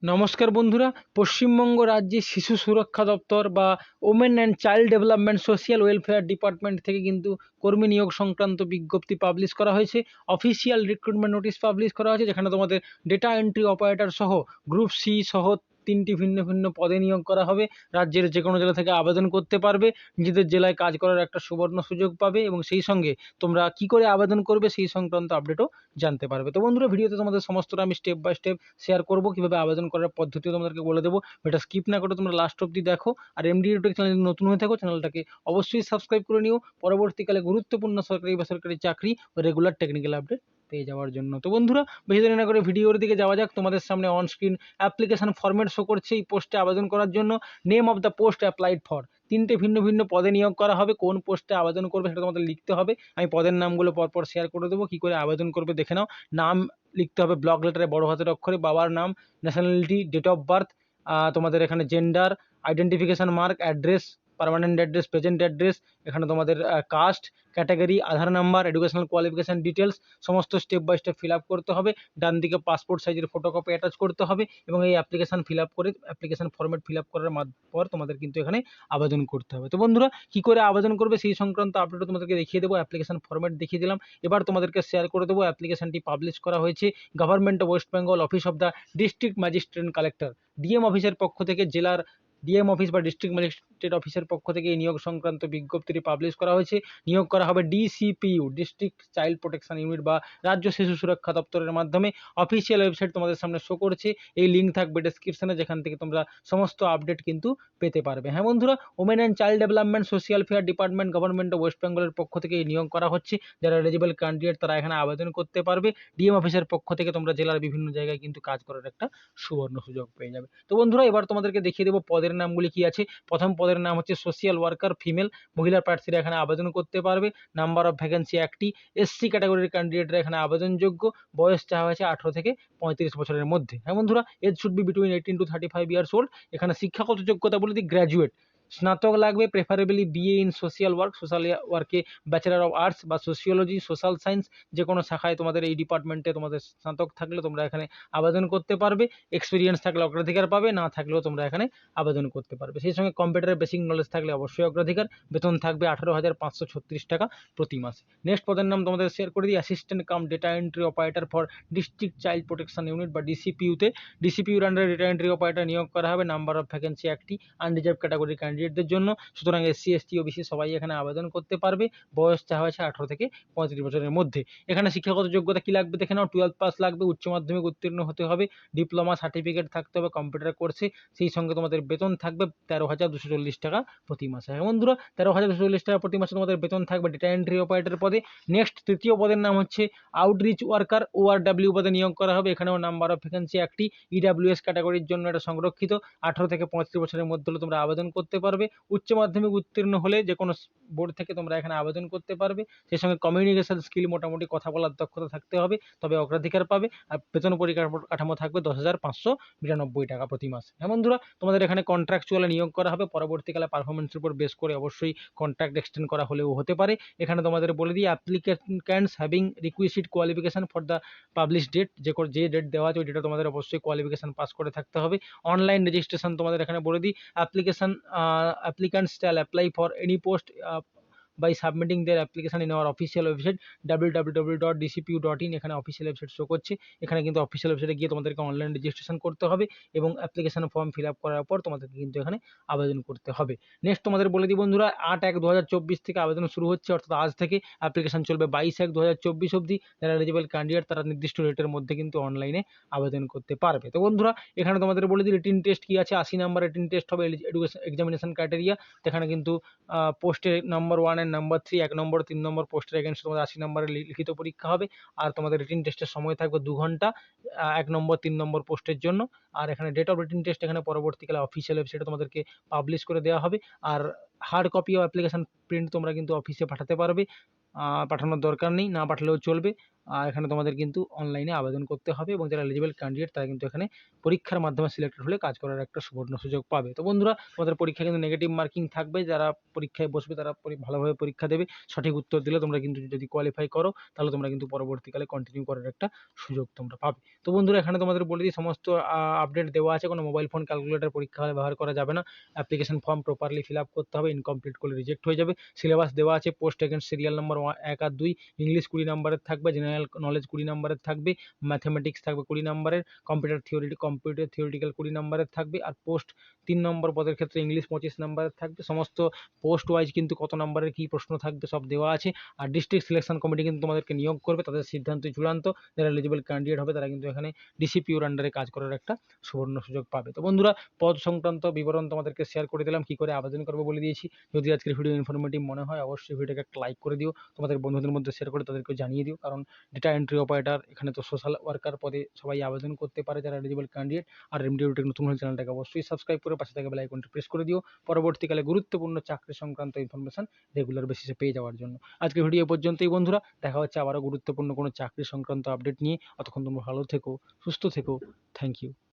নমস্কার বন্ধুরা, পশ্চিমবঙ্গ রাজ্যে শিশু সুরক্ষা দপ্তর বা women and child development social welfare department থেকে কিন্তু কর্মী নিয়োগ সংক্রান্ত বিজ্ঞপ্তি পাবলিশ করা হয়েছে। অফিসিয়াল রিক্রুটমেন্ট নোটিশ পাবলিশ করা হয়েছে, যেখানে তোমাদের ডেটা এন্ট্রি অপারেটর সহ গ্রুপ সি সহ 3টি ভিন্ন ভিন্ন পদে নিয়োগ করা হবে। রাজ্যের যে কোনো জেলা থেকে আবেদন করতে পারবে, নিজেদের জেলায় কাজ করার একটা সুবর্ণ সুযোগ পাবে এবং সেই সঙ্গে তোমরা কি করে আবেদন করবে সেই সংক্রান্ত আপডেটও জানতে পারবে। তো বন্ধুরা, ভিডিওতে তোমাদের সমস্তটা আমি স্টেপ বাই স্টেপ শেয়ার করব, কীভাবে আবেদন করার পদ্ধতিও তোমাদেরকে বলে দেবো। এটা স্কিপ না করে তোমরা লাস্ট অবধি দেখো। আর এমডি ইউটিউব চ্যানেল নতুন হয়ে থাকো, চ্যানেলটাকে অবশ্যই সাবস্ক্রাইব করে নিও পরবর্তীকালে গুরুত্বপূর্ণ সরকারি বেসরকারি চাকরি ও রেগুলার টেকনিক্যাল আপডেট পেয়ে যাওয়ার জন্য। তো বন্ধুরা, বেশি দেরি না করে ভিডিওর দিকে যাওয়া যাক। তোমাদের সামনে on screen application format show করছে এই পোস্টে আবেদন করার জন্য। Name of the post applied for, 3টে ভিন্ন ভিন্ন পদে নিয়োগ করা হবে। কোন পোস্টে আবেদন করবে সেটা তোমাদের লিখতে হবে। আমি পদের নামগুলো পরপর শেয়ার করে দেবো, কী করে আবেদন করবে দেখে নাও। নাম লিখতে হবে ব্লক লেটারে বড় হাতের অক্ষরে, বাবার নাম, ন্যাশনালিটি, ডেট অফ বার্থ, তোমাদের এখানে gender, identification mark, address, permanent address, present address, এখানে তোমাদের caste, category, Aadhaar number, educational qualification details সমস্ত step by step fill up করতে হবে। ডান দিকে পাসপোর্ট সাইজের ফটোকপি অ্যাটাচ করতে হবে এবং এই অ্যাপ্লিকেশান ফিল আপ করে অ্যাপ্লিকেশান ফর্মেট ফিল আপ করার পর তোমাদের কিন্তু এখানে আবেদন করতে হবে। তো বন্ধুরা, কী করে আবেদন করবে সেই সংক্রান্ত আপডেটও তোমাদেরকে দেখিয়ে দেবো। অ্যাপ্লিকেশান ফর্মেট দেখিয়ে দিলাম, এবার তোমাদেরকে শেয়ার করে দেবো। অ্যাপ্লিকেশানটি পাবলিশ করা হয়েছে government of West Bengal, office of the district magistrate collector, DM অফিসের পক্ষ থেকে, জেলার ডিএম অফিস বা ডিস্ট্রিক্ট ম্যাজিস্ট্রেট অফিসের পক্ষ থেকে এই নিয়োগ সংক্রান্ত বিজ্ঞপ্তিটি পাবলিশ করা হয়েছে। নিয়োগ করা হবে ডিসিপিইউ, ডিস্ট্রিক্ট চাইল্ড প্রোটেকশন ইউনিট বা রাজ্য শিশু সুরক্ষা দপ্তরের মাধ্যমে। অফিসিয়াল ওয়েবসাইট তোমাদের সামনে শো করছে, এই লিঙ্ক থাকবে ডেসক্রিপশনে, যেখান থেকে তোমরা সমস্ত আপডেট কিন্তু পেতে পারবে। হ্যাঁ বন্ধুরা, women and child development social fair department government of West বেঙ্গলের পক্ষ থেকে এই নিয়োগ করা হচ্ছে। যারা এলিজিবল ক্যান্ডিডেট তারা এখানে আবেদন করতে পারবে। ডিএম অফিসের পক্ষ থেকে তোমরা জেলার বিভিন্ন জায়গায় কিন্তু কাজ করার একটা সুবর্ণ সুযোগ পেয়ে যাবে। তো বন্ধুরা, এবার তোমাদেরকে দেখিয়ে দেবো পদের নামগুলি কি আছে। প্রথম পদের নাম হচ্ছে সোশ্যাল ওয়ার্কার ফিমেল, মহিলা প্রার্থীরা এখানে আবেদন করতে পারবে। নাম্বার অফ ভ্যাকেন্সি 1টি। এসসি ক্যাটাগরির ক্যান্ডিডেটরা এখানে আবেদনযোগ্য। বয়স চাওয়া হয়েছে 18 থেকে 35 বছরের মধ্যে। হ্যাঁ বন্ধুরা, age should be between 18 to 35 years old. এখানে শিক্ষাগত যোগ্যতা বলে দিই গ্র্যাজুয়েট, স্নাতক লাগবে, preferably BA in social work, social ওয়ার্কে ব্যাচেলার অফ আর্টস বা সোশিওলজি, সোশ্যাল সায়েন্স, যে কোনো শাখায় তোমাদের এই ডিপার্টমেন্টে তোমাদের স্নাতক থাকলে তোমরা এখানে আবেদন করতে পারবে। এক্সপিরিয়েন্স থাকলে অগ্রাধিকার পাবে, না থাকলেও তোমরা এখানে আবেদন করতে পারবে। সেই সঙ্গে কম্পিউটারের বেসিক নলেজ থাকলে অবশ্যই অগ্রাধিকার। বেতন থাকবে 18,536 টাকা প্রতি মাসে। নেক্সট পদের নাম তোমাদের শেয়ার করে দিই, assistant cum data entry operator for district child protection unit বা ডিসিপিইউতে। ডিসিপিইউর আন্ডারে ডেটা এন্ট্রি অপারেটর নিয়োগ করা হবে। নাম্বার অফ ভ্যাকেন্সি 1টি, আনরিজার্ভ ক্যাটাগরির ক্যান্ডিডেটদের জন্য। সুতরাং এসসি, এসটি, ওবিসি সবাই এখানে আবেদন করতে পারবে। বয়স চাওয়া হয়েছে 18 থেকে 35 বছরের মধ্যে। এখানে শিক্ষাগত যোগ্যতা কী লাগবে দেখে নাও। 12 পাস লাগবে, উচ্চ মাধ্যমিক উত্তীর্ণ হতে হবে, ডিপ্লোমা সার্টিফিকেট থাকতে হবে কম্পিউটার কোর্সে। সেই সঙ্গে তোমাদের বেতন থাকবে 13,240 টাকা প্রতি মাসে। হ্যাঁ বন্ধুরা, 13,240 টাকা প্রতি মাসে তোমাদের বেতন থাকবে ডেটা এন্ট্রি অপারেটর পদে। নেক্সট তৃতীয় পদের নাম হচ্ছে আউটরিচ ওয়ার্কার, ওআরডব্লিউ পদে নিয়োগ করা হবে। এখানেও নাম্বার অফ ভ্যাকেন্সি 1টি, ইডাব্লিউএস ক্যাটাগরির জন্য এটা সংরক্ষিত। 18 থেকে 35 বছরের মধ্যে হলে তোমরা আবেদন করতে পারবে। উচ্চ মাধ্যমিক উত্তীর্ণ হলে যে কোনো বোর্ড থেকে তোমরা এখানে আবেদন করতে পারবে। সেই সঙ্গে কমিউনিকেশন স্কিল, মোটামুটি কথা বলার দক্ষতা থাকতে হবে, তবে অগ্রাধিকার পাবে। আর বেতন পরিকাঠামো থাকবে 10,592 টাকা প্রতি মাসে। হ্যাঁ বন্ধুরা, তোমাদের এখানে কন্ট্রাকচুয়ালে নিয়োগ করা হবে। পরবর্তীকালে পারফরমেন্সের উপর বেস করে অবশ্যই কন্ট্রাক্ট এক্সটেন্ড করা হলেও হতে পারে। এখানে তোমাদের বলে দিই, applicants having requisite qualification for the publish date, যে ডেট দেওয়া আছে ওই ডেটে তোমাদের অবশ্যই কোয়ালিফিকেশন পাস করে থাকতে হবে। অনলাইন রেজিস্ট্রেশন তোমাদের এখানে বলে দিই, applicants shall apply for any post by submitting their application in our official website www.dcpu.in। এখানে অফিসিয়াল ওয়েবসাইট শো করছে। এখানে কিন্তু অফিসিয়াল ওয়েবসাইটে গিয়ে তোমাদেরকে অনলাইন রেজিস্ট্রেশন করতে হবে এবং অ্যাপ্লিকেশন ফর্ম ফিল আপ করার পর তোমাদেরকে কিন্তু এখানে আবেদন করতে হবে। নেক্সট তোমাদের বলে দিই বন্ধুরা, 8/1/2024 থেকে আবেদন শুরু হচ্ছে, অর্থাৎ আজ থেকে। অ্যাপ্লিকেশন চলবে 22/1/2024 অবধি। যারা এলিজিবল ক্যান্ডিডেট তারা নির্দিষ্ট ডেটের মধ্যে কিন্তু অনলাইনে আবেদন করতে পারবে। তো বন্ধুরা, এখানে তোমাদের বলে দিই রিটিন টেস্ট কী আছে। 80 নাম্বার রিটিন টেস্ট হবে, এডুকেশন এক্সামিনেশন ক্রাইটেরিয়া। এখানে কিন্তু পোস্টের নাম্বার 1 এন্ড নাম্বার 3, 1 নম্বর 3 নম্বর পোস্টের এগেনস্ট তোমাদের 80 নম্বরের লিখিত পরীক্ষা হবে। আর তোমাদের রিটিন টেস্টের সময় থাকবে 2 ঘন্টা 1 নম্বর 3 নম্বর পোস্টের জন্য। আর এখানে ডেট অফ রিটিন টেস্ট এখানে পরবর্তীকালে অফিসিয়াল ওয়েবসাইটে তোমাদেরকে পাবলিশ করে দেওয়া হবে। আর হার্ড কপি ও অ্যাপ্লিকেশন প্রিন্ট তোমরা কিন্তু অফিসে পাঠাতে পারবে, পাঠানোর দরকার নেই, না পাঠালেও চলবে। আর এখানে তোমাদের কিন্তু অনলাইনে আবেদন করতে হবে এবং যারা এলিজিবল ক্যান্ডিডেট তারা কিন্তু এখানে পরীক্ষার মাধ্যমে সিলেক্টেড হলে কাজ করার একটা সুবর্ণ সুযোগ পাবে। তো বন্ধুরা, তোমাদের পরীক্ষায় কিন্তু নেগেটিভ মার্কিং থাকবে, যারা পরীক্ষায় বসবে তারা ভালোভাবে পরীক্ষা দেবে, সঠিক উত্তর দিলে তোমরা কিন্তু যদি কোয়ালিফাই করো তাহলে তোমরা কিন্তু পরবর্তীকালে কন্টিনিউ করার একটা সুযোগ তোমরা পাবে। তো বন্ধুরা, এখানে তোমাদের বলে দিই সমস্ত আপডেট দেওয়া আছে, কোনো মোবাইল ফোন ক্যালকুলেটর পরীক্ষা হলে ব্যবহার করা যাবে না, application form properly feel up করতে হবে, ইনকমপ্লিট করলে রিজেক্ট হয়ে যাবে। সিলেবাস দেওয়া আছে, পোস্ট এগেন্স সিরিয়াল নাম্বার 1 আর 2, ইংলিশ 20 নম্বরের থাকবে, জেনারেল নলেজ 20 নম্বরের থাকবে, ম্যাথমেটিক্স থাকবে 20 নম্বরের, কম্পিউটার থিওরিটিক্যাল 20 নম্বরের থাকবে, আর পোস্ট 3 নম্বর পদের ক্ষেত্রে ইংলিশ 25 নম্বরের থাকবে। সমস্ত পোস্ট ওয়াইজ কিন্তু কত নম্বরের কী প্রশ্ন থাকবে সব দেওয়া আছে। আর ডিস্ট্রিক্ট সিলেকশন কমিটি কিন্তু তোমাদেরকে নিয়োগ করবে, তাদের সিদ্ধান্ত চূড়ান্ত, যারা এলিজিবল ক্যান্ডিডেট হবে তারা কিন্তু এখানে ডিসিপিওর আন্ডারে কাজ করার একটা সুবর্ণ সুযোগ পাবে। তো বন্ধুরা, পদ সংক্রান্ত বিবরণ তোমাদেরকে শেয়ার করে দিলাম, কী করে আবেদন করবো বলে দিয়েছি। যদি আজকের ভিডিও ইনফরমেটিভ মনে হয় অবশ্যই ভিডিওকে একটা লাইক করে দিও, তোমাদের বন্ধুদের মধ্যে শেয়ার করে তাদেরকে জানিয়ে দিও, কারণ ডেটা এন্ট্রি অপারেটর এখানে তো সোশ্যাল ওয়ার্কার পদে সবাই আবেদন করতে পারে যারা এলিজিবল ক্যান্ডিডেট। আর রেমডিওটেক নতুন হলে চ্যানেলটাকে অবশ্যই সাবস্ক্রাইব করে পাশে থাকা বেল আইকনটি প্রেস করে দিও, পরবর্তীকালে গুরুত্বপূর্ণ চাকরি সংক্রান্ত ইনফরমেশন রেগুলার বেসিসে পেয়ে যাওয়ার জন্য। আজকের ভিডিও পর্যন্তই বন্ধুরা, দেখা হচ্ছে আবারও গুরুত্বপূর্ণ কোনো চাকরি সংক্রান্ত আপডেট নিয়ে। অতক্ষণ তোমরা ভালো থেকো, সুস্থ থেকো। Thank you.